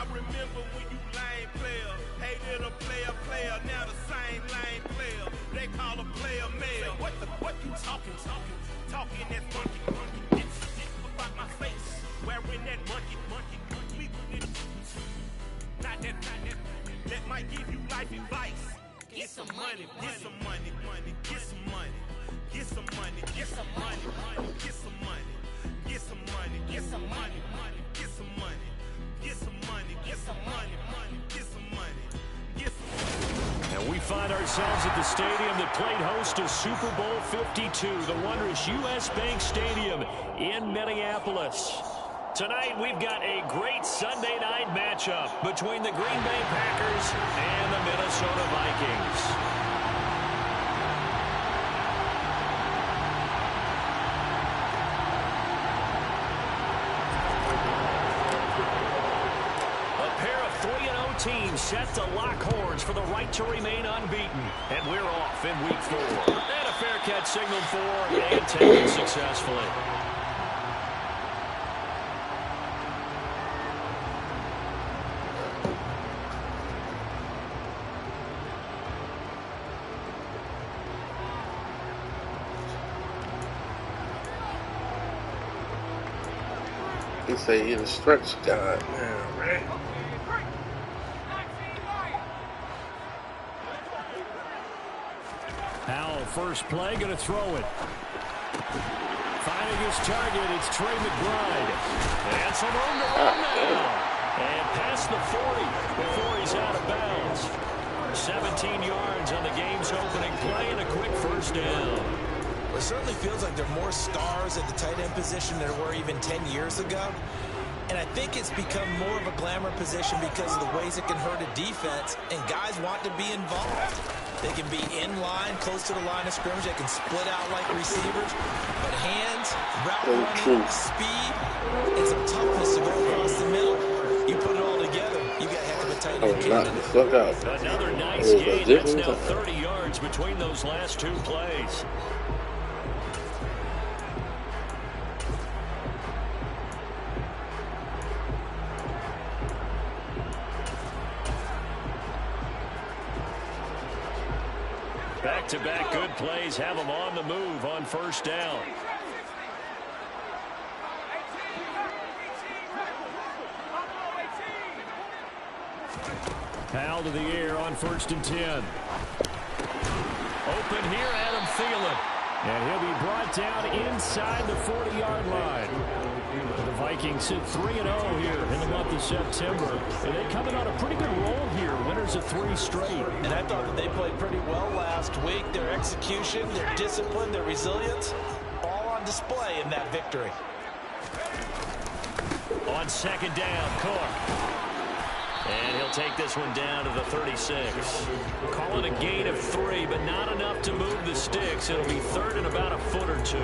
I remember when you lame player, hated a player, now the same lame player. They call a player mayor. What you talking that funky, get about my face, wearing that monkey, not that, that might give you life advice. Get some money, get some money, get some money, get some money, get some money, get some money, get some money, get some money, get some money, get some money, get some money, get some money, get some money. And we find ourselves at the stadium that played host to Super Bowl 52, the wondrous U.S. Bank Stadium in Minneapolis. Tonight, we've got a great Sunday night matchup between the Green Bay Packers and the Minnesota Vikings. Team set to lock horns for the right to remain unbeaten. And we're off in week 4. And a fair catch signaled for and taken successfully. He say he's a stretch guy now, right? Howell, first play, going to throw it. Finding his target, it's Trey McBride. And some room to run now. And past the 40 before he's out of bounds. 17 yards on the game's opening play and a quick first down. Well, it certainly feels like there are more stars at the tight end position than there were even 10 years ago. And I think it's become more of a glamour position because of the ways it can hurt a defense, and guys want to be involved. They can be in line, close to the line of scrimmage. They can split out like receivers. But hands, route running, speed, and some toughness to go across the middle. You put it all together, you got a heck of a tight end candidate. Another nice gain. That's now 30 yards between those last two plays. Back-to-back good plays have them on the move on first down. Powell to the air on 1st and 10. Open here, Adam Thielen. And he'll be brought down inside the 40-yard line. The Vikings sit 3-0 here in the month of September. And they're coming on a pretty good roll here. Winners of 3 straight. And I thought that they played pretty well last week. Their execution, their discipline, their resilience, all on display in that victory. On 2nd down, Cook. And he'll take this one down to the 36. Call it a gain of 3, but not enough to move the sticks. It'll be 3rd and about a foot or 2.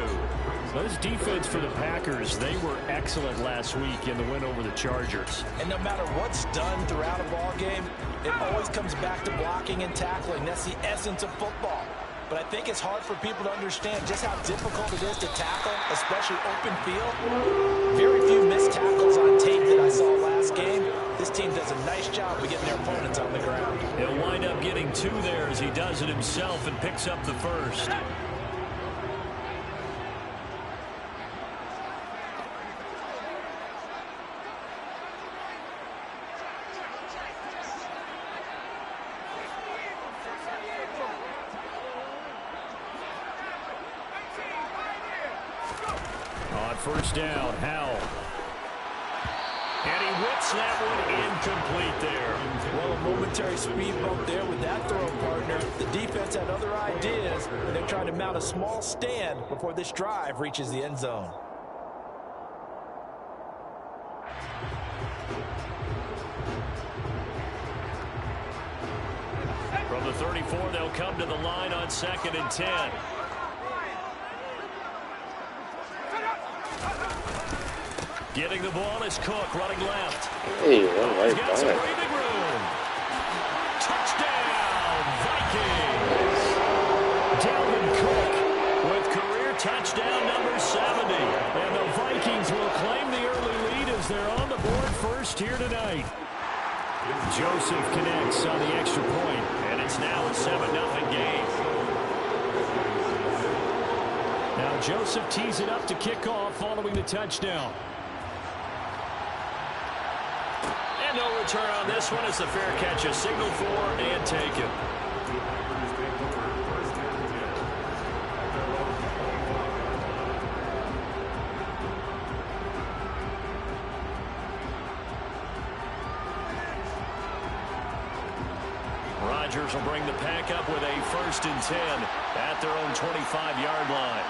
Those defense for the Packers, they were excellent last week in the win over the Chargers. And no matter what's done throughout a ball game, it always comes back to blocking and tackling. That's the essence of football. But I think it's hard for people to understand just how difficult it is to tackle, especially open field. Very few missed tackles on tape that I saw last game. This team does a nice job of getting their opponents on the ground. He'll wind up getting 2 there as he does it himself and picks up the first. First down, Howell. And he whips that one incomplete there. Well, a momentary speed bump there with that throw, partner. The defense had other ideas, and they're trying to mount a small stand before this drive reaches the end zone. From the 34, they'll come to the line on 2nd and 10. Getting the ball is Cook running left. Hey, one right He's got some back. breathing room. Touchdown, Vikings. Dalvin Cook with career touchdown number 70. And the Vikings will claim the early lead as they're on the board first here tonight. Joseph connects on the extra point, and it's now a 7-0 game. Now Joseph tees it up to kick off following the touchdown. And no return on this one as the fair catch is signaled for and taken. Rodgers will bring the pack up with a 1st and 10 at their own 25-yard line.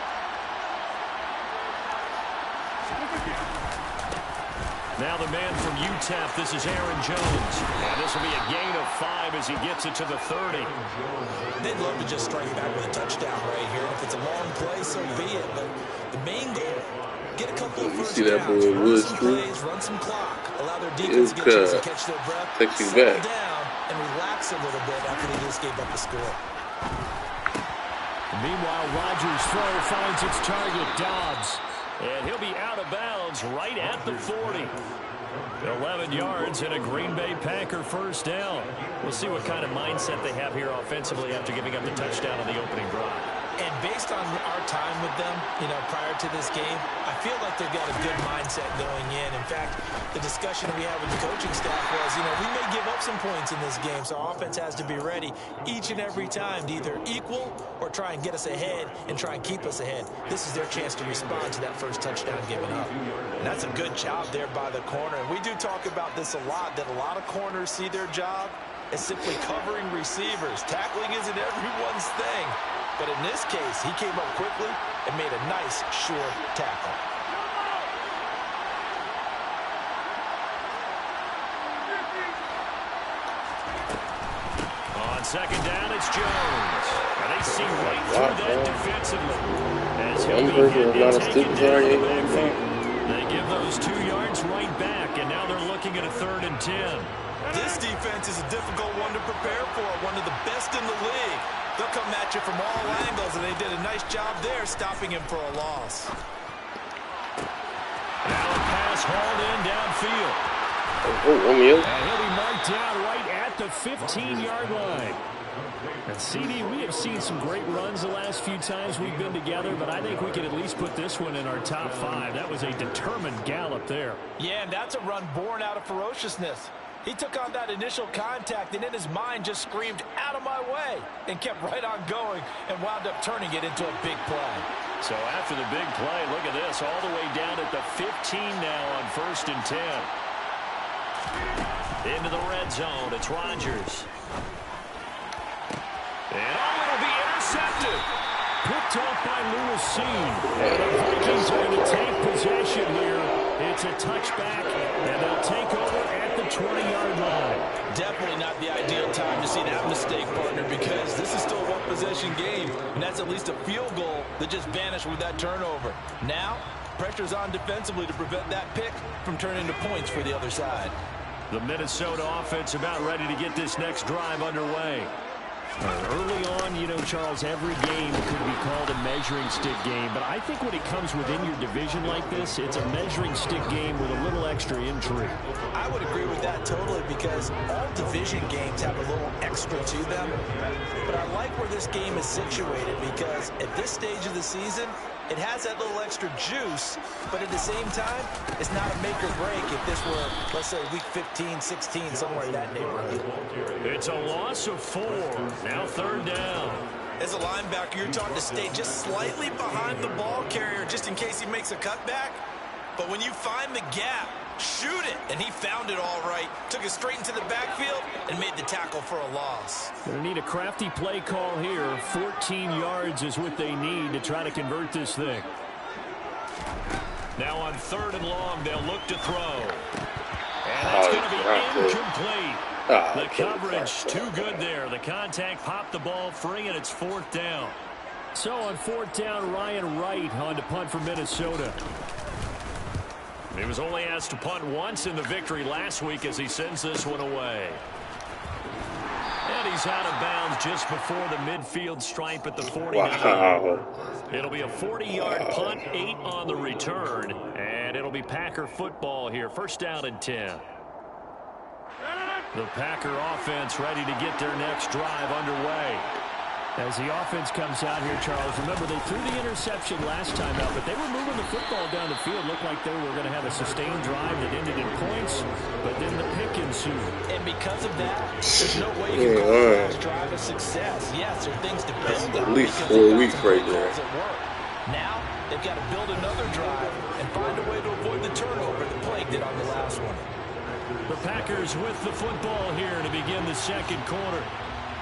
Now the man from UTEP, this is Aaron Jones. And this will be a gain of 5 as he gets it to the 30. They'd love to just strike back with a touchdown right here. If it's a long play, so be it. But the main goal, get a couple of first downs, run some plays, run some clock, allow their defense to get a chance to catch their breath, settle down, and relax a little bit after they just gave up the score. Meanwhile, Rodgers' throw finds its target, Dobbs. And he'll be out of bounds right at the 40. 11 yards and a Green Bay Packer 1st down. We'll see what kind of mindset they have here offensively after giving up the touchdown on the opening drive. And based on our time with them, prior to this game, I feel like they've got a good mindset going in. In fact, the discussion we had with the coaching staff was, we may give up some points in this game, so our offense has to be ready each and every time to either equal or try and get us ahead and try and keep us ahead. This is their chance to respond to that first touchdown given up. And that's a good job there by the corner. And we do talk about this a lot, that a lot of corners see their job as simply covering receivers. Tackling isn't everyone's thing. But in this case, he came up quickly and made a nice, sure tackle. On 2nd down, it's Jones. And they see right through that defensively. As he'll be hit and taken down the backfield. They give those 2 yards right back, and now they're looking at a 3rd and 10. This defense is a difficult one to prepare for, one of the best in the league. They'll come at you from all angles, and they did a nice job there stopping him for a loss. Now a pass hauled in downfield. And he'll be marked down right at the 15-yard line. And CD, we have seen some great runs the last few times we've been together, but I think we can at least put this one in our top 5. That was a determined gallop there. Yeah, and that's a run born out of ferociousness. He took on that initial contact and in his mind just screamed, "Out of my way," and kept right on going and wound up turning it into a big play. So after the big play, look at this, all the way down at the 15 now on 1st and 10. Into the red zone, it's Rodgers. And it'll be intercepted. Picked off by Lewis Seen. And the Vikings are going to take possession here. It's a touchback, and they'll take over at the 20-yard line. Definitely not the ideal time to see that mistake, partner, because this is still a one-possession game, and that's at least a field goal that just vanished with that turnover. Now, pressure's on defensively to prevent that pick from turning into points for the other side. The Minnesota offense about ready to get this next drive underway. Early on, Charles, every game could be called a measuring stick game, but I think when it comes within your division like this, it's a measuring stick game with a little extra intrigue. I would agree with that totally, because all division games have a little extra to them. But I like where this game is situated, because at this stage of the season, it has that little extra juice, but at the same time, it's not a make or break if this were, let's say, week 15, 16, somewhere in that neighborhood. It's a loss of 4. Now 3rd down. As a linebacker, you're taught to stay just slightly behind the ball carrier just in case he makes a cutback. But when you find the gap, shoot it. And he found it all right. Took it straight into the backfield and made the tackle for a loss. Going to need a crafty play call here. 14 yards is what they need to try to convert this thing. Now on 3rd and long, they'll look to throw. And that's going to be incomplete. The coverage too good there. The contact popped the ball free, and it's 4th down. So on 4th down, Ryan Wright on to punt for Minnesota. He was only asked to punt once in the victory last week as he sends this one away. And he's out of bounds just before the midfield stripe at the 49. Wow. It'll be a 40-yard punt, 8 on the return, and it'll be Packer football here. 1st down and 10. The Packer offense ready to get their next drive underway. As the offense comes out here, Charles, remember they threw the interception last time out, but they were moving the football down the field. Looked like they were going to have a sustained drive that ended in points, but then the pick ensued. And because of that, there's no way you can call the last drive a success. Yes, there are things to build on. At least 4 weeks right there. Now, they've got to build another drive and find a way to avoid the turnover that plagued it on the last one. The Packers with the football here to begin the second quarter,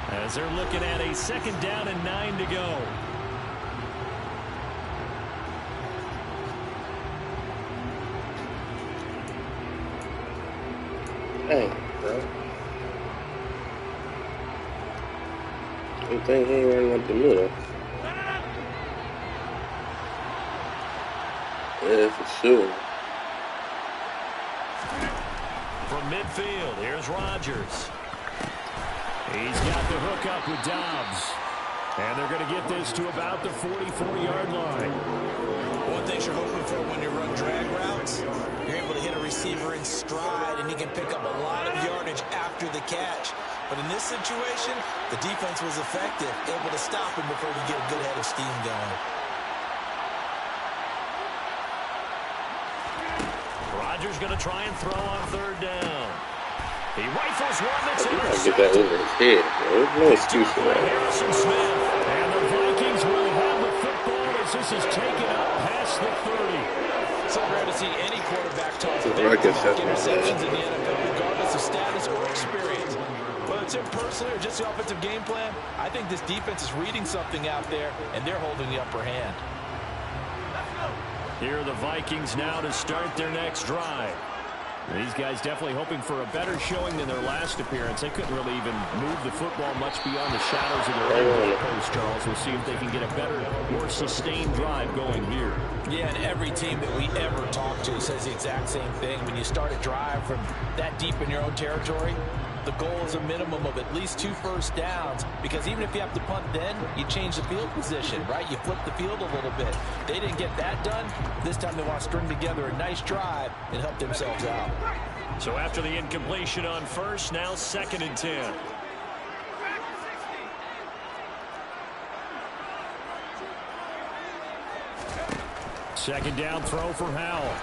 as they're looking at a 2nd down and 9 to go. Dang, bro. Good thing he ain't running up the middle. Yeah, for sure. From midfield, here's Rodgers. He's got the hook up with Dobbs. And they're going to get this to about the 44-yard line. One thing you're hoping for when you run drag routes, you're able to hit a receiver in stride, and he can pick up a lot of yardage after the catch. But in this situation, the defense was effective, able to stop him before he get a good head of steam going. Rodgers going to try and throw on 3rd down. He rifles one that's intercepted. Get that over his head, bro. There's no excuse for that. Harrison Smith. And the Vikings will have the football as this is taken up past the 30. So rare to see any quarterback toss interceptions in the NFL, regardless of status or experience. Whether it's him personally or just the offensive game plan, I think this defense is reading something out there, and they're holding the upper hand. Here are the Vikings now to start their next drive. These guys definitely hoping for a better showing than their last appearance. They couldn't really even move the football much beyond the shadows of their own post, Charles. We'll see if they can get a better, more sustained drive going here. Yeah, and every team that we ever talk to says the exact same thing. When you start a drive from that deep in your own territory, the goal is a minimum of at least 2 first downs, because even if you have to punt then, you change the field position, right? You flip the field a little bit. They didn't get that done. This time they want to string together a nice drive and help themselves out. So after the incompletion on 1st, now 2nd and 10. Second down throw for Howell.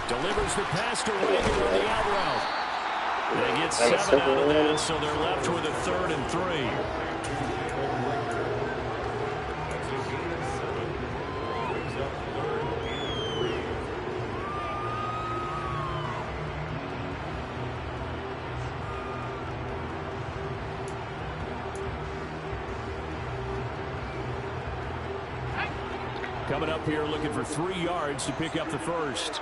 Delivers the pass to Rager on the out route. They get 7 out of that, so they're left with a 3rd and 3. Coming up here looking for 3 yards to pick up the first.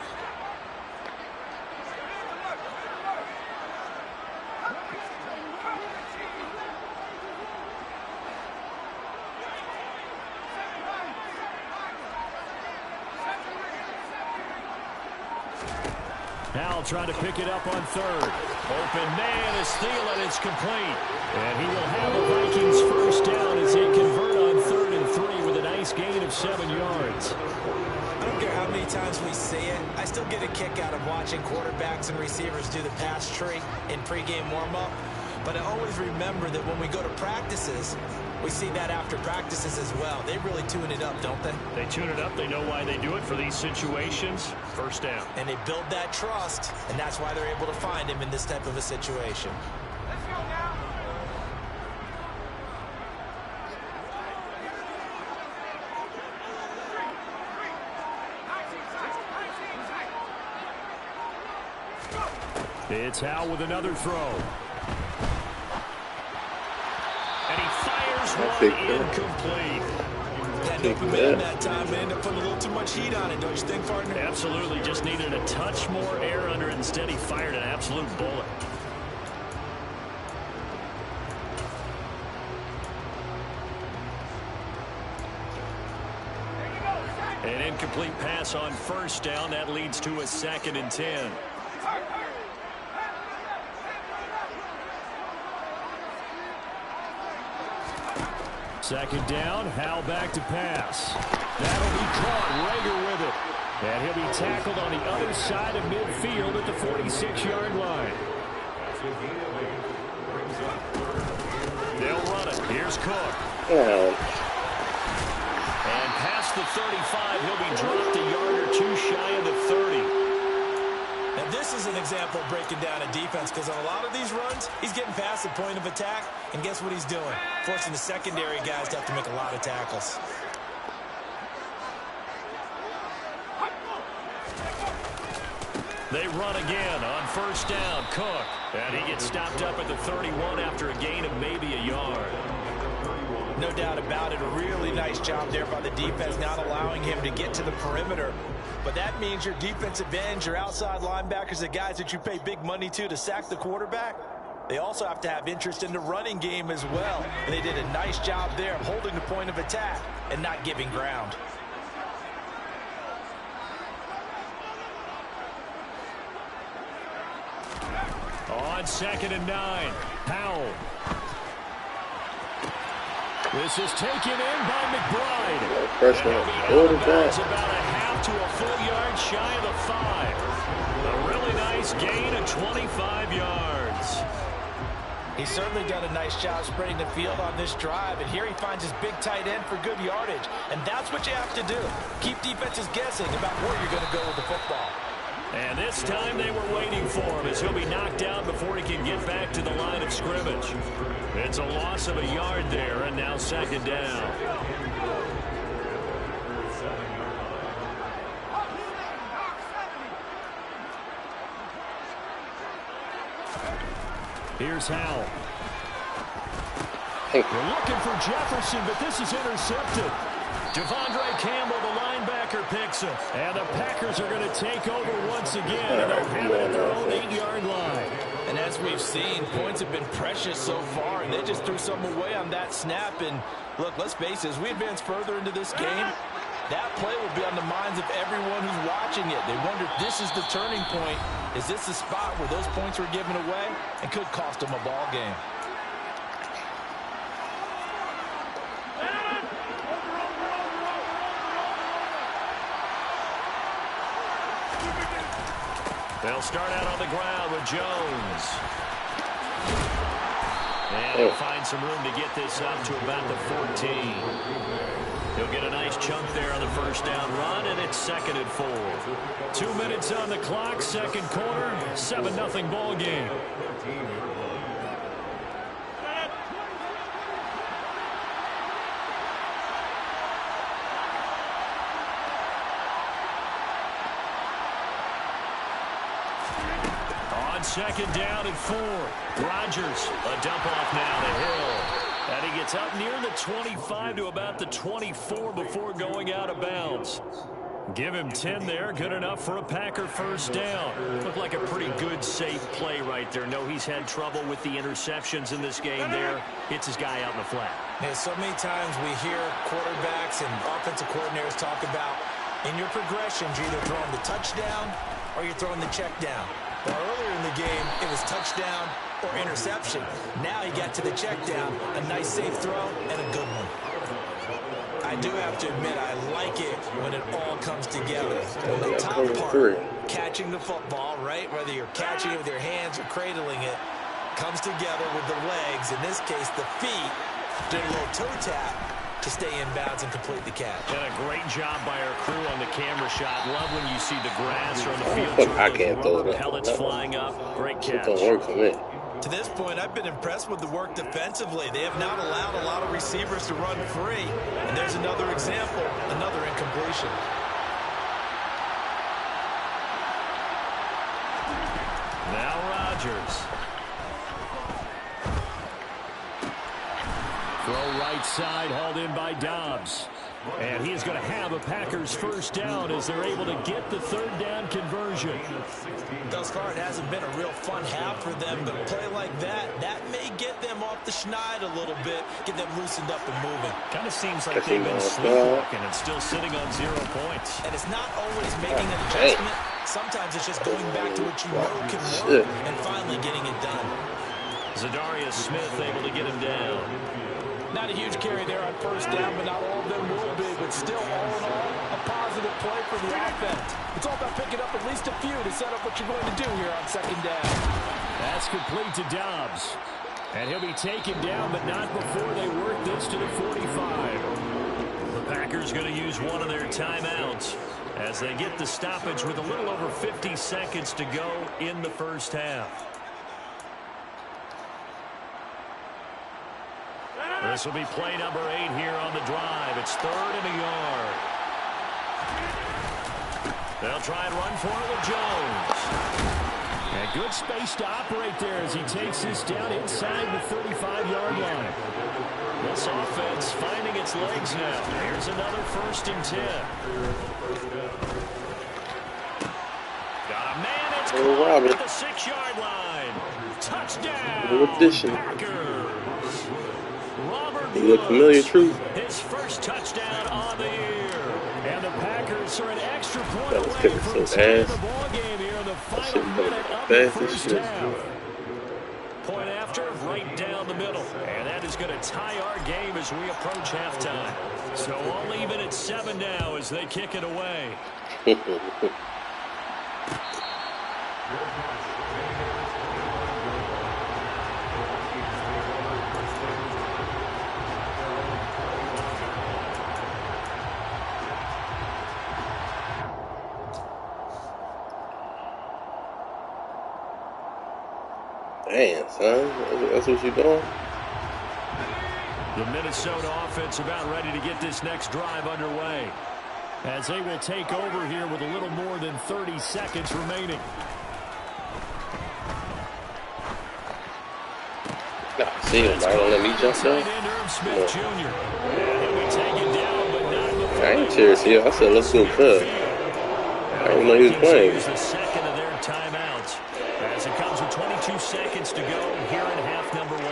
Howell trying to pick it up on 3rd. Open man is Thielen. It's complete. And he will have a Vikings first down as they convert on 3rd and 3 with a nice gain of 7 yards. I don't care how many times we see it. I still get a kick out of watching quarterbacks and receivers do the pass tree in pregame warm-up. But I always remember that when we go to practices, we see that after practices as well. They really tune it up, don't they? They tune it up. They know why they do it for these situations. First down. And they build that trust, and that's why they're able to find him in this type of a situation. Let's go now. It's Howell with another throw. And he fires one incomplete. Had no command that time, but ended up putting a little too much heat on it, don't you think, partner? Absolutely. Just needed a touch more air under it. Instead, he fired an absolute bullet. An incomplete pass on first down. That leads to a 2nd and 10. Second down, Howell back to pass. That'll be caught. Rager with it. And he'll be tackled on the other side of midfield at the 46-yard line. They'll run it. Here's Cook. Yeah. And past the 35, he'll be dropped a yard or two shy of the 30. Now, this is an example of breaking down a defense, because on a lot of these runs, he's getting past the point of attack, and guess what he's doing? Forcing the secondary guys to have to make a lot of tackles. They run again on first down. Cook. And he gets stopped up at the 31 after a gain of maybe a yard. No doubt about it. A really nice job there by the defense, not allowing him to get to the perimeter. But that means your defensive ends, your outside linebackers, the guys that you pay big money to sack the quarterback, they also have to have interest in the running game as well. And they did a nice job there of holding the point of attack and not giving ground. On 2nd and 9, Powell. This is taken in by McBride. Freshman quarterback. About a half to a full yard shy of the 5. A really nice gain of 25 yards. He's certainly done a nice job spreading the field on this drive, and here he finds his big tight end for good yardage. And that's what you have to do. Keep defenses guessing about where you're going to go with the football. And this time they were waiting for him, as he'll be knocked down before he can get back to the line of scrimmage. It's a loss of a yard there, and now 2nd down. Here's Howell. Hey. They're looking for Jefferson, but this is intercepted. Devondre Campbell, the linebacker, picks him. And the Packers are going to take over once again. And they'll have it at their own 8-yard line. And as we've seen, points have been precious so far, and they just threw some away on that snap. And look, let's face it, as we advance further into this game, that play will be on the minds of everyone who's watching it. They wonder if this is the turning point. Is this the spot where those points were given away and could cost them a ball game? They'll start out on the ground with Jones. And he'll find some room to get this up to about the 14. He'll get a nice chunk there on the first down run, and it's 2nd and 4. 2 minutes on the clock, 2nd quarter, 7-0 ball game. On 2nd down and 4. Rodgers, a dump off now to Hill. And he gets up near the 25 to about the 24 before going out of bounds. Give him 10 there. Good enough for a Packer first down. Looked like a pretty good, safe play right there. No, he's had trouble with the interceptions in this game there. Hits his guy out in the flat. Yeah, so many times we hear quarterbacks and offensive coordinators talk about in your progressions, you're either throwing the touchdown or you're throwing the check down. Well, earlier in the game, it was touchdown or interception. Now he got to the check down, a nice safe throw, and a good one. I do have to admit, I like it when it all comes together. When the top part, catching the football, right, whether you're catching it with your hands or cradling it, comes together with the legs. In this case, the feet did a little toe tap to stay in bounds and complete the catch. And a great job by our crew on the camera shot. Love when you see the grass or on the field. I can't throw that. Pellets flying up. Great catch. It don't work for me. To this point, I've been impressed with the work defensively. They have not allowed a lot of receivers to run free. And there's another example, another incompletion. Now Rodgers. Throw right side, hauled in by Dobbs. And he's going to have a Packers first down as they're able to get the 3rd down conversion. Thus far, it hasn't been a real fun half for them, but a play like that may get them off the schneid a little bit, get them loosened up and moving. Kind of seems like they've been sleepwalking and still sitting on 0 points. And it's not always making an adjustment. Sometimes it's just going back to what you know can work and finally getting it done. Zadarius Smith able to get him down. Not a huge carry there on first down, but not all of them will be. But still, all in all, a positive play for the offense. It's all about picking up at least a few to set up what you're going to do here on second down. That's complete to Dobbs. And he'll be taken down, but not before they work this to the 45. The Packers going to use one of their timeouts as they get the stoppage with a little over 50 seconds to go in the first half. This will be play number 8 here on the drive. It's 3rd and a yard. They'll try and run for it with Jones. And good space to operate there as he takes this down inside the 35-yard line. This offense finding its legs now. Here's another 1st and 10. Got a man that's caught at the 6-yard line. Touchdown, Packers. Robert You look familiar, True. His first touchdown on the year. And the Packers are an extra point That was away kicking from so taking fast. the ball game here in the That final shit minute of coming the fast as first shit. half. Point after, right down the middle. And that is going to tie our game as we approach halftime. So all even at 7 now as they kick it away. Damn, son. That's what you doing? The Minnesota offense about ready to get this next drive underway as they will take over here with a little more than 30 seconds remaining. Nah, see him. I don't let me jump down. I ain't serious here. I said, let's do it. I didn't know he was playing. The second of their timeouts as it comes with 22 seconds to go here in half number 1.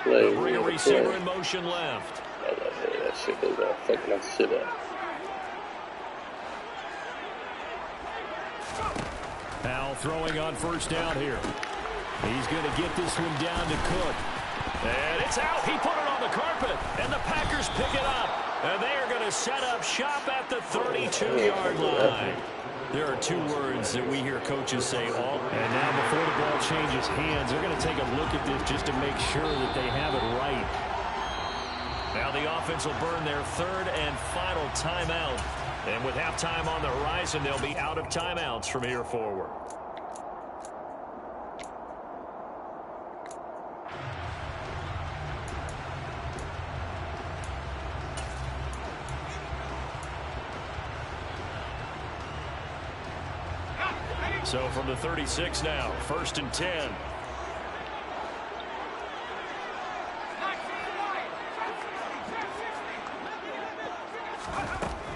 They'll bring a receiver in motion left. That shit goes off. Fuck my shit up. Powell throwing on first down here. He's going to get this one down to Cook. And it's out. He put it on the carpet. And the Packers pick it up. And they are going to set up shop at the 32-yard line. There are 2 words that we hear coaches say all. And now before the ball changes hands, they're going to take a look at this just to make sure that they have it right. Now the offense will burn their 3rd and final timeout. And with halftime on the horizon, they'll be out of timeouts from here forward. So from the 36 now, 1st and 10.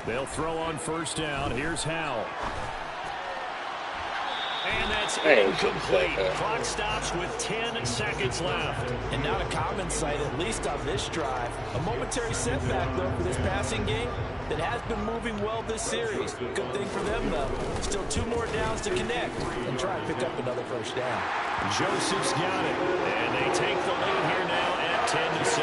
They'll throw on first down. Here's Howell. And that's incomplete. Clock stops with 10 seconds left. And not a common sight, at least on this drive. A momentary setback, though, for this passing game that has been moving well this series. Good thing for them, though. Still 2 more downs to connect and try and pick up another first down. Joseph's got it. And they take the lead here now at 10-7.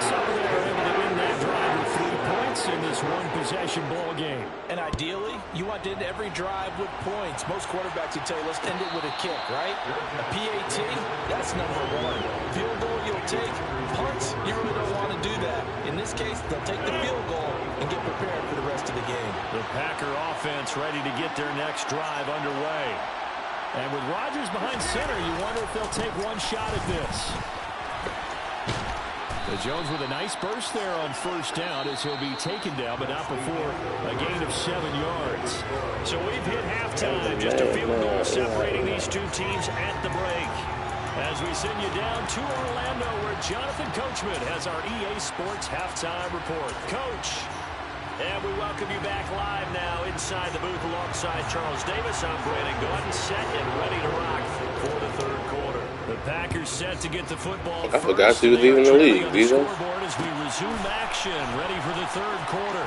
So they are able to win that drive with 3 points in this one-possession ball game. And ideally, you want to end every drive with points. Most quarterbacks would tell you, let's end it with a kick, right? A PAT, that's number 1. Field goal you'll take. Punts, you really don't want to do that. In this case, they'll take the field goal and get prepared for the rest of the game. The Packer offense ready to get their next drive underway. And with Rodgers behind center, you wonder if they'll take one shot at this. Jones with a nice burst there on first down as he'll be taken down, but not before a gain of 7 yards. So we've hit halftime. Just a field goal separating these 2 teams at the break. As we send you down to Orlando, where Jonathan Coachman has our EA Sports halftime report. Coach, and we welcome you back live now inside the booth alongside Charles Davis. I'm Brandon Gordon, set and ready to rock for the 3rd quarter. The Packers set to get the football. I forgot she was even in the league. These scoreboard as we resume action, ready for the third quarter.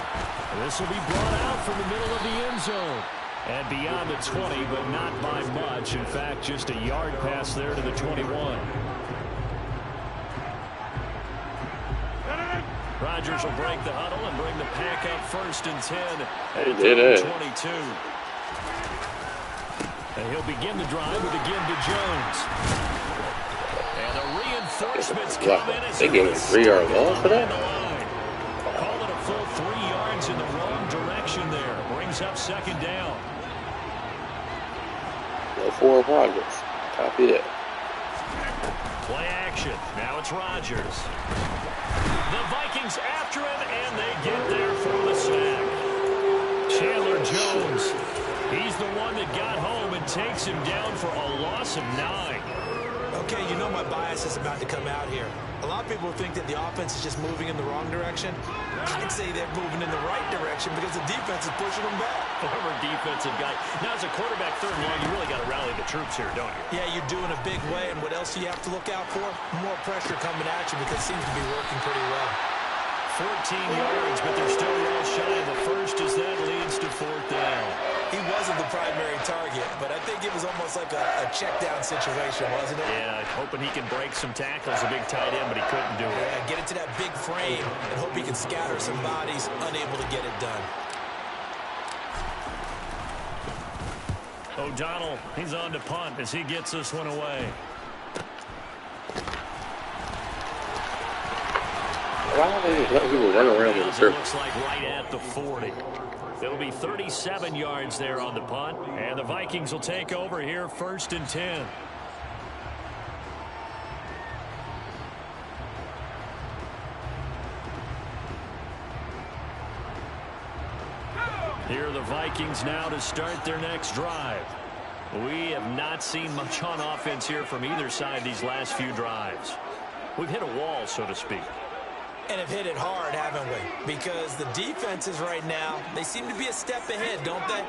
This will be brought out from the middle of the end zone. And beyond the 20, but not by much. In fact, just a yard pass there to the 21. Rodgers will break the huddle and bring the pack up 1st and 10 at 22. And he'll begin the drive with again to Jones. And the reinforcements come in as they gave him 3-yard loss for that? Call it a full 3 yards in the wrong direction there. Brings up 2nd down. No forward progress. Copy that. Play action. Now it's Rodgers. The Vikings after him, and they get there for the sack. Chandler Jones. He's the one that got home and takes him down for a loss of 9. Okay, you know my bias is about to come out here. A lot of people think that the offense is just moving in the wrong direction. I'd say they're moving in the right direction because the defense is pushing them back. Former defensive guy. Now, as a quarterback 3rd and long, you really got to rally the troops here, don't you? Yeah, you're doing a big way, and what else do you have to look out for? More pressure coming at you because it seems to be working pretty well. 14 yards, but they're still well shy of the first as that leads to 4th down. He wasn't the primary target, but I think it was almost like a check-down situation, wasn't it? Yeah, hoping he can break some tackles, a big tight end, but he couldn't do it. Yeah, get into that big frame and hope he can scatter some bodies, unable to get it done. O'Donnell, he's on to punt as he gets this one away. Why are they letting people run around in the circle? Looks like right at the 40. It'll be 37 yards there on the punt, and the Vikings will take over here 1st and 10. Here are the Vikings now to start their next drive. We have not seen much on offense here from either side these last few drives. We've hit a wall, so to speak. And have hit it hard, haven't we? Because the defenses right now, they seem to be a step ahead, don't they?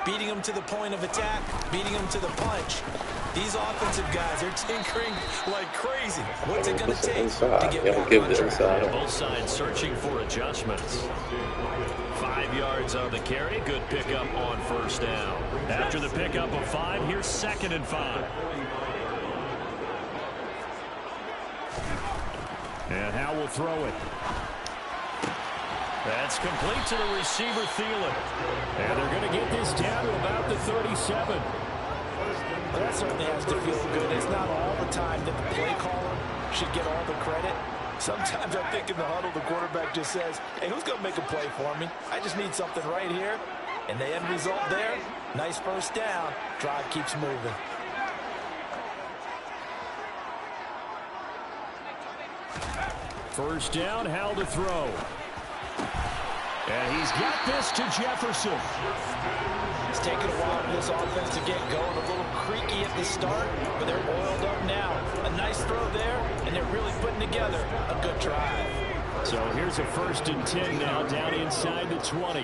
Beating them to the point of attack, beating them to the punch. These offensive guys are tinkering like crazy. What's it going to take to get back on track? Both sides searching for adjustments. 5 yards on the carry. Good pickup on 1st down. After the pickup of 5, here's 2nd and 5. And Howe will throw it. That's complete to the receiver, Thielen. And they're going to get this down to about the 37. That certainly has to feel good. It's not all the time that the play caller should get all the credit. Sometimes I think in the huddle, the quarterback just says, hey, who's going to make a play for me? I just need something right here. And the end result there, nice 1st down. Drive keeps moving. First down, Howe to throw. And he's got this to Jefferson. It's taken a while for this offense to get going. A little creaky at the start, but they're oiled up now. A nice throw there, and they're really putting together a good drive. So here's a 1st and 10 now, down inside the 20.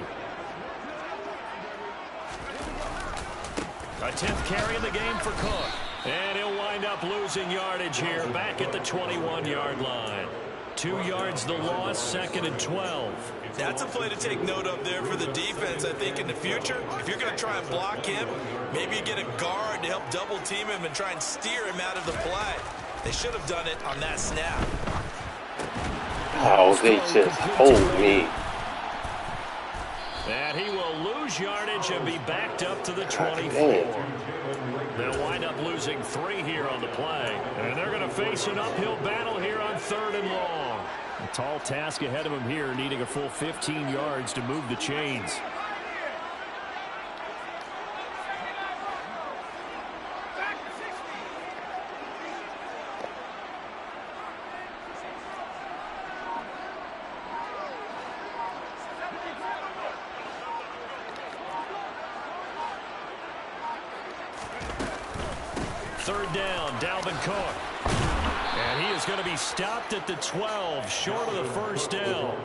A 10th carry in the game for Cook. And he'll wind up losing yardage here, back at the 21-yard line. 2 yards the loss, 2nd and 12. That's a play to take note of there for the defense, I think, in the future. If you're going to try and block him, maybe you get a guard to help double team him and try and steer him out of the play. They should have done it on that snap. Oh, they just hold me. And he will lose yardage and be backed up to the 24. They'll wind up losing 3 here on the play. And they're going to face an uphill battle here on 3rd and long. A tall task ahead of him here, needing a full 15 yards to move the chains. Third down, Dalvin Cook. And he is going to be stopped at the 12, short of the first down.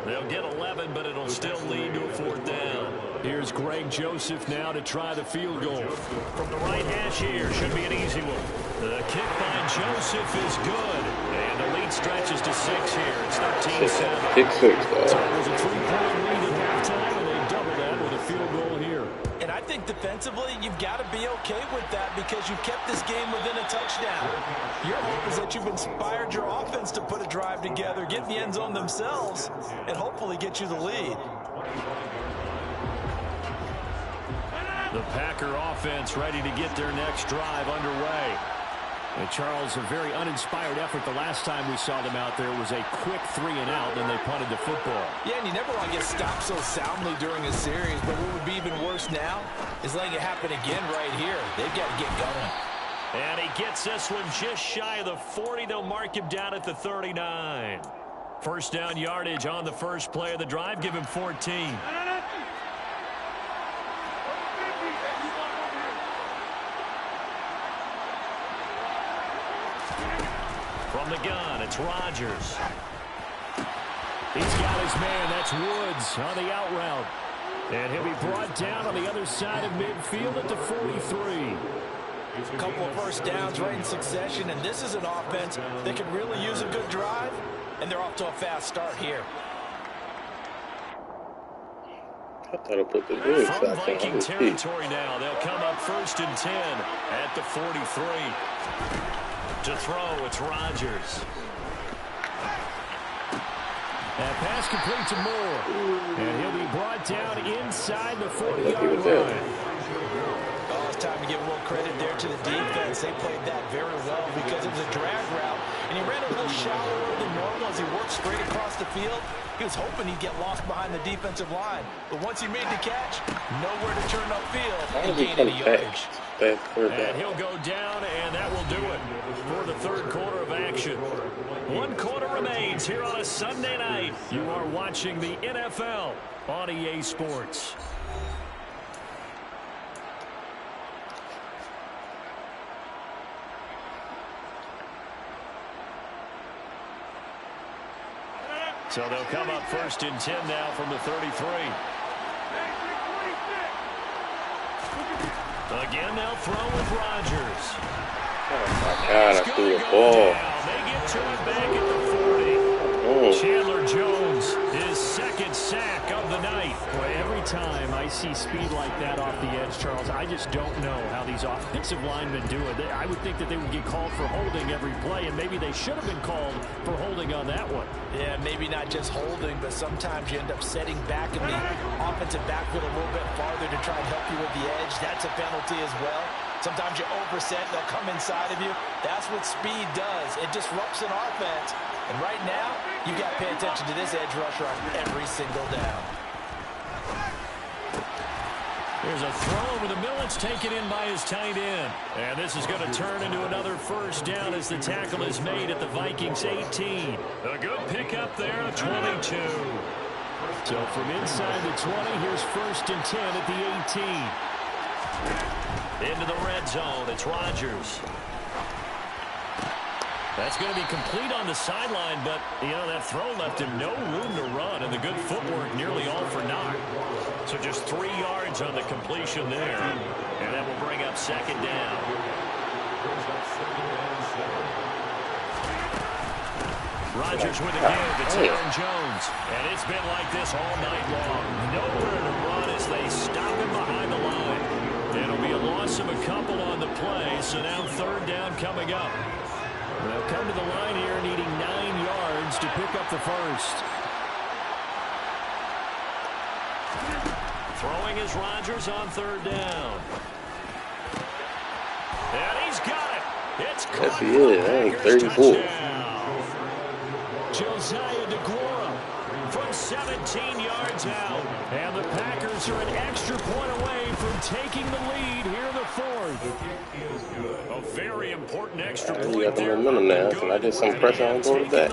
They'll get 11, but it'll still lead to a 4th down. Here's Greg Joseph now to try the field goal. From the right hash here, should be an easy one. The kick by Joseph is good. And the lead stretches to 6 here. It's 13-7. Kick 6, though. So it was a 3-point lead at halftime, and they doubled that with a field goal here. And I think defensively, you've got to be okay with that because you've kept this game within a touchdown. Your hope is that you've inspired your offense to put a drive together, get in the end zone themselves, and hopefully get you the lead. The Packer offense ready to get their next drive underway. And Charles, a very uninspired effort the last time we saw them out there was a quick 3-and-out, then they punted the football. Yeah, and you never want to get stopped so soundly during a series, but what would be even worse now is letting it happen again right here. They've got to get going. And he gets this one just shy of the 40. They'll mark him down at the 39. First down yardage on the first play of the drive. Give him 14. From the gun, it's Rodgers. He's got his man. That's Woods on the out route. And he'll be brought down on the other side of midfield at the 43. A couple of first downs right in succession, and this is an offense that could really use a good drive, and they're off to a fast start here. I thought I put the good From shots Viking on. territory now, they'll come up 1st and 10 at the 43. To throw, it's Rodgers. That pass complete to Moore. And he'll be brought down inside the 40-yard line. Oh, it's time to give a little credit there to the defense. They played that very well because it was a drag route, and he ran a little shallower than normal as he worked straight across the field. He was hoping he'd get lost behind the defensive line. But once he made the catch, nowhere to turn upfield and gain any yardage. And he'll go down, and that will do it for the third quarter of action. 1 quarter remains here on a Sunday night. You are watching the NFL on EA Sports. So they'll come up 1st and 10 now from the 33. Again, they'll throw with Rodgers. Oh, my God, I threw a ball. They get to it back at the 40. Chandler Jones, his 2nd sack of the night. Boy, every time I see speed like that off the edge, Charles, I just don't know how these offensive linemen do it. I would think that they would get called for holding every play, and maybe they should have been called for holding on that one. Yeah, maybe not just holding, but sometimes you end up setting back in the offensive backfield a little bit farther to try and help you with the edge. That's a penalty as well. Sometimes you overset, they'll come inside of you. That's what speed does. It disrupts an offense. And right now, you've got to pay attention to this edge rusher on every single down. Here's a throw over the middle. It's taken in by his tight end. And this is going to turn into another first down as the tackle is made at the Vikings 18. A good pickup there at 22. So from inside the 20, here's 1st and 10 at the 18. Into the red zone, it's Rodgers. That's going to be complete on the sideline, but, you know, that throw left him no room to run, and the good footwork nearly all for naught. So just 3 yards on the completion there, and that will bring up 2nd down. Rodgers with a give. It's Aaron Jones, and it's been like this all night long. Nowhere to run as they stop him behind the line. It'll be a loss of a couple on the play, so now 3rd down coming up. They'll come to the line here needing 9 yards to pick up the first. Throwing is Rodgers on 3rd down. And he's got it. It's Yes, he is. 34. Josiah DeGuara from 17 yards out. And the Packers are an extra point away from taking the lead here in the 4th. A very important extra point. You got the momentum now, so I get some pressure on quarterback.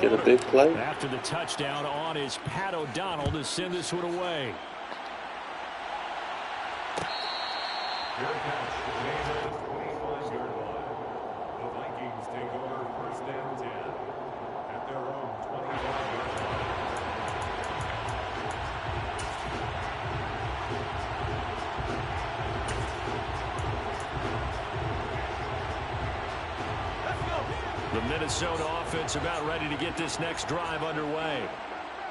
Get a big play. After the touchdown on is Pat O'Donnell to send this one away. The Vikings take over 1st and 10 at their own 25-yard line. The Minnesota offense about ready to get this next drive underway.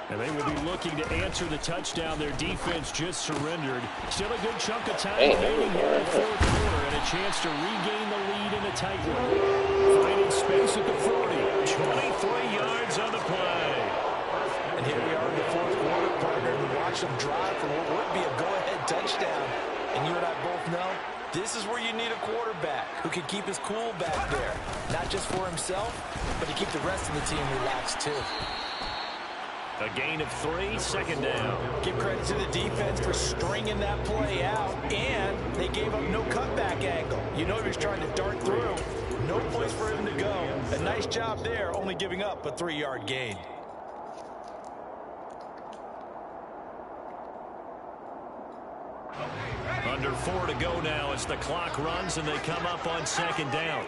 And they will be looking to answer the touchdown their defense just surrendered. Still a good chunk of time remaining here in the fourth quarter and a chance to regain the lead in a tight one. Finding space at the 40. 23 yards on the play. And here we are in the fourth quarter, partner, and watch them drive for what would be a go-ahead touchdown. And you and I both know this is where you need a quarterback who can keep his cool back there. Not just for himself, but to keep the rest of the team relaxed too. A gain of 3, second down. Give credit to the defense for stringing that play out, and they gave up no cutback angle. You know he was trying to dart through. No place for him to go. A nice job there, only giving up a 3-yard gain. Under 4 to go now as the clock runs and they come up on second down.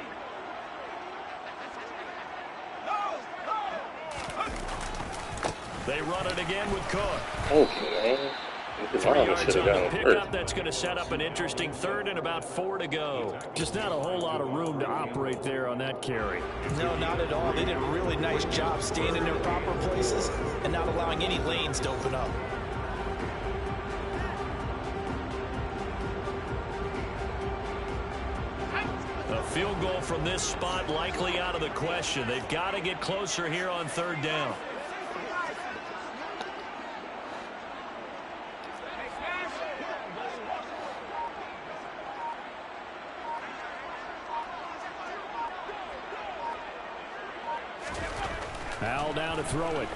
They run it again with Cook. Okay, man. 3 yards on the pickup. That's going to set up an interesting third and about 4 to go. Just not a whole lot of room to operate there on that carry. No, not at all. They did a really nice job staying in their proper places and not allowing any lanes to open up. A field goal from this spot likely out of the question. They've got to get closer here on third down. Al down to throw it.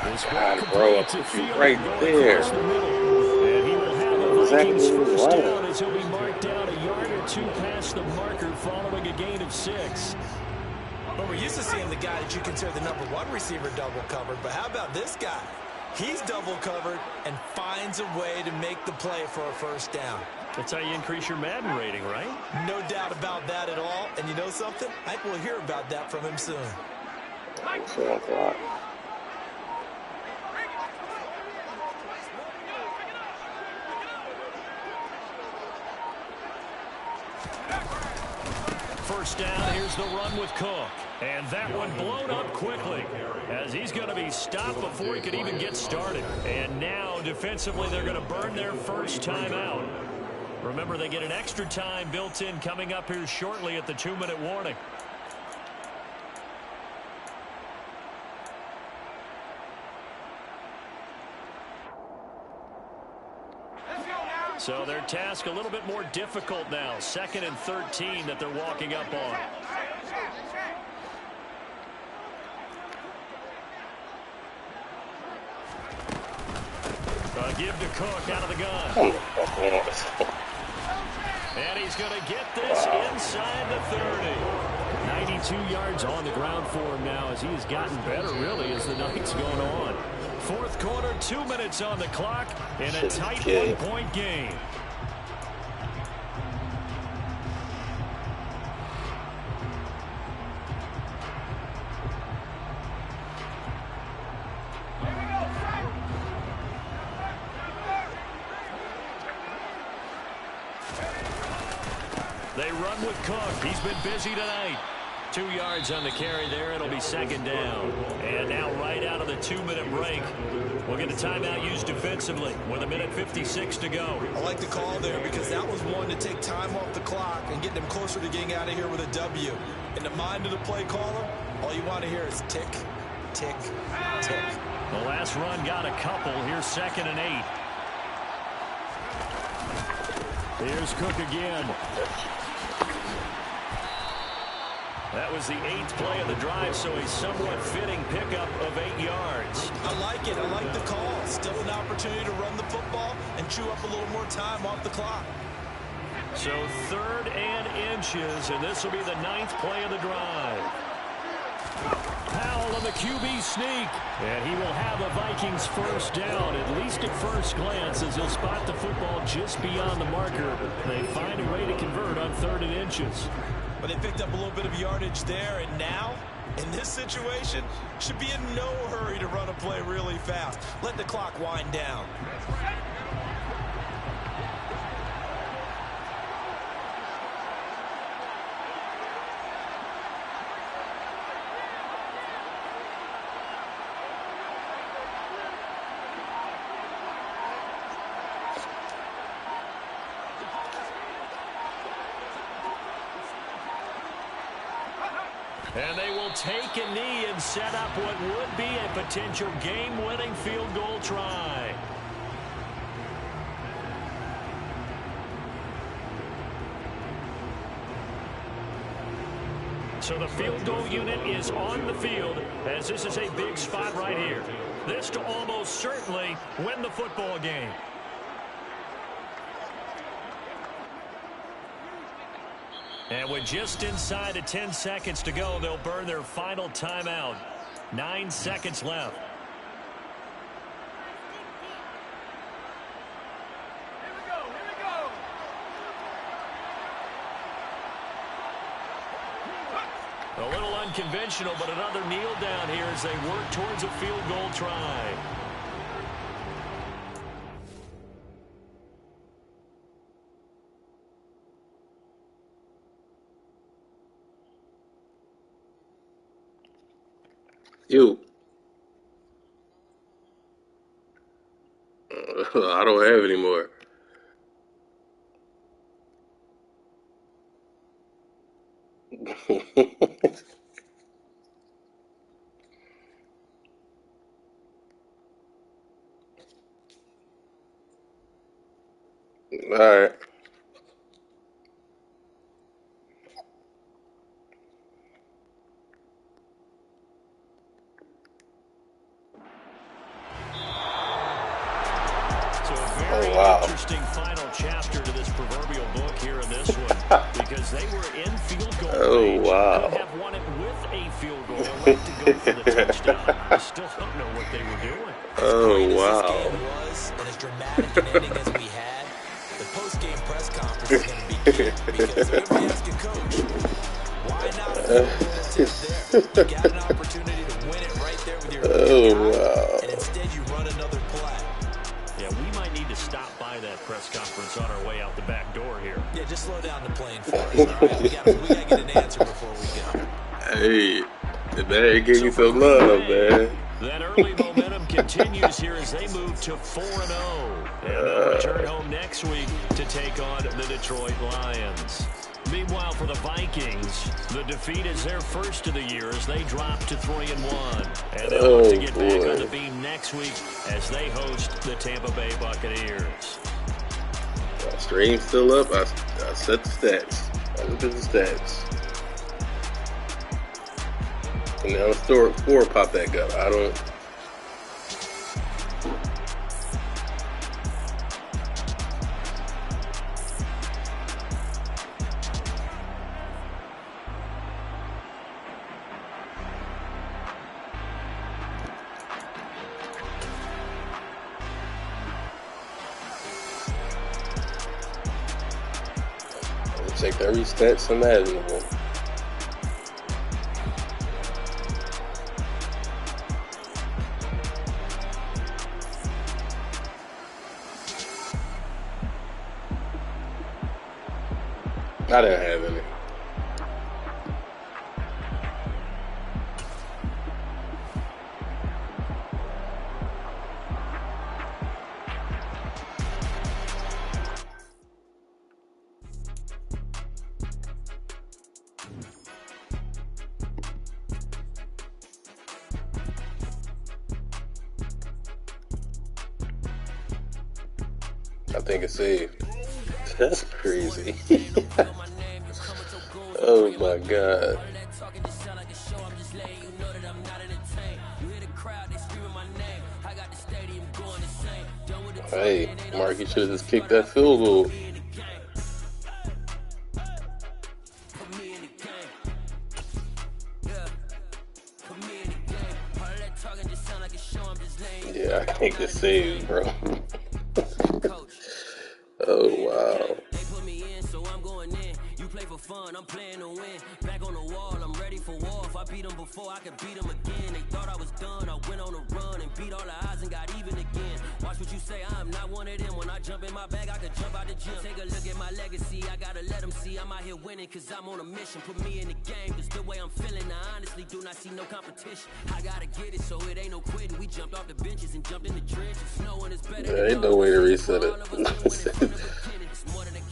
Oh God, bro, I put you right there. And he will have the Vikings first down as he'll be marked down a yard or 2 past the marker following a gain of 6. But we're used to seeing the guy that you consider the #1 receiver double covered. But how about this guy? He's double covered and finds a way to make the play for a first down. That's how you increase your Madden rating, right? No doubt about that at all. And you know something? I think we'll hear about that from him soon. First down, here's the run with Cook. And that one blown up quickly as he's going to be stopped before he could even get started. And now, defensively, they're going to burn their first timeout. Remember, they get an extra time built in coming up here shortly at the 2-minute warning. So their task a little bit more difficult now. 2nd and 13 that they're walking up on. Give to Cook out of the gun. And he's going to get this inside the 30. 92 yards on the ground for him now as he has gotten better, really, as the night's going on. Fourth quarter, 2 minutes on the clock in a tight 1-point game. They run with Cook. He's been busy tonight. 2 yards on the carry there. It'll be second down. And now right out of the 2-minute break, we'll get a timeout used defensively with 1:56 to go. I like the call there because that was one to take time off the clock and get them closer to getting out of here with a W. In the mind of the play caller, all you want to hear is tick, tick, tick. The last run got a couple. Here's 2nd and 8. Here's Cook again. That was the 8th play of the drive, so a somewhat fitting pickup of 8 yards. I like it. I like the call. Still an opportunity to run the football and chew up a little more time off the clock. So 3rd and inches, and this will be the 9th play of the drive. Powell on the QB sneak, and he will have the Vikings first down, at least at first glance, as he'll spot the football just beyond the marker. They find a way to convert on 3rd and inches. But they picked up a little bit of yardage there, and now, in this situation, should be in no hurry to run a play really fast. Let the clock wind down. And they will take a knee and set up what would be a potential game-winning field goal try. So the field goal unit is on the field as this is a big spot right here. This to almost certainly win the football game. And with just inside of 10 seconds to go, they'll burn their final timeout. 9 seconds left. A little unconventional, but another kneel down here as they work towards a field goal try. You. I don't have any more. All right. Interesting final chapter to this proverbial book here in this one because they were in field goal range. Could have won it with a field goal. Like to go for the touchdown. I still don't know what they were doing. Oh, wow. As this game was, and as dramatic an ending as we had, the post-game press conference is going to be key because they're going to be asking Coach, why not field goal attempt there? You got an opportunity to win it right there with your and instead you run another play. Yeah, we might need to stop by that press conference on our way out the back door here. Yeah, just slow down the plane for us, all right? We gotta get an answer before we go. Hey, man, give you some love, man. That early momentum continues here as they move to 4-0. And they'll return home next week to take on the Detroit Lions. Meanwhile, for the Vikings, the defeat is their first of the year as they drop to 3-1. And they'll look to get back on the beam next week as they host the Tampa Bay Buccaneers. My stream's still up. I set the stats. I look at the stats. And now the score pop back up. I don't. Check every stats imaginable. I didn't have any. I think it's saved. That's crazy. Oh my God. Hey, Mark, you should have just kicked that field goal. Yeah, I think it's saved, bro. Oh, wow. They put me in, so I'm going in. You play for fun, I'm playing to win. Back on the wall, I'm ready for war. If I beat them before, I could beat them again. They thought I was done, I went on a run and beat all the odds and got even again. Watch what you say, I'm not one of them. When I jump in my bag, I could jump out the gym. Take a look at my legacy, I gotta let them see I'm out here winning, cause I'm on a mission. Put me in the game, cause the way I'm feeling, I honestly do not see no competition. I gotta get it, so it ain't no quitting. We jumped off the benches and jumped in the trenches. Snowing is better. There ain't no way to reset it. It's more than a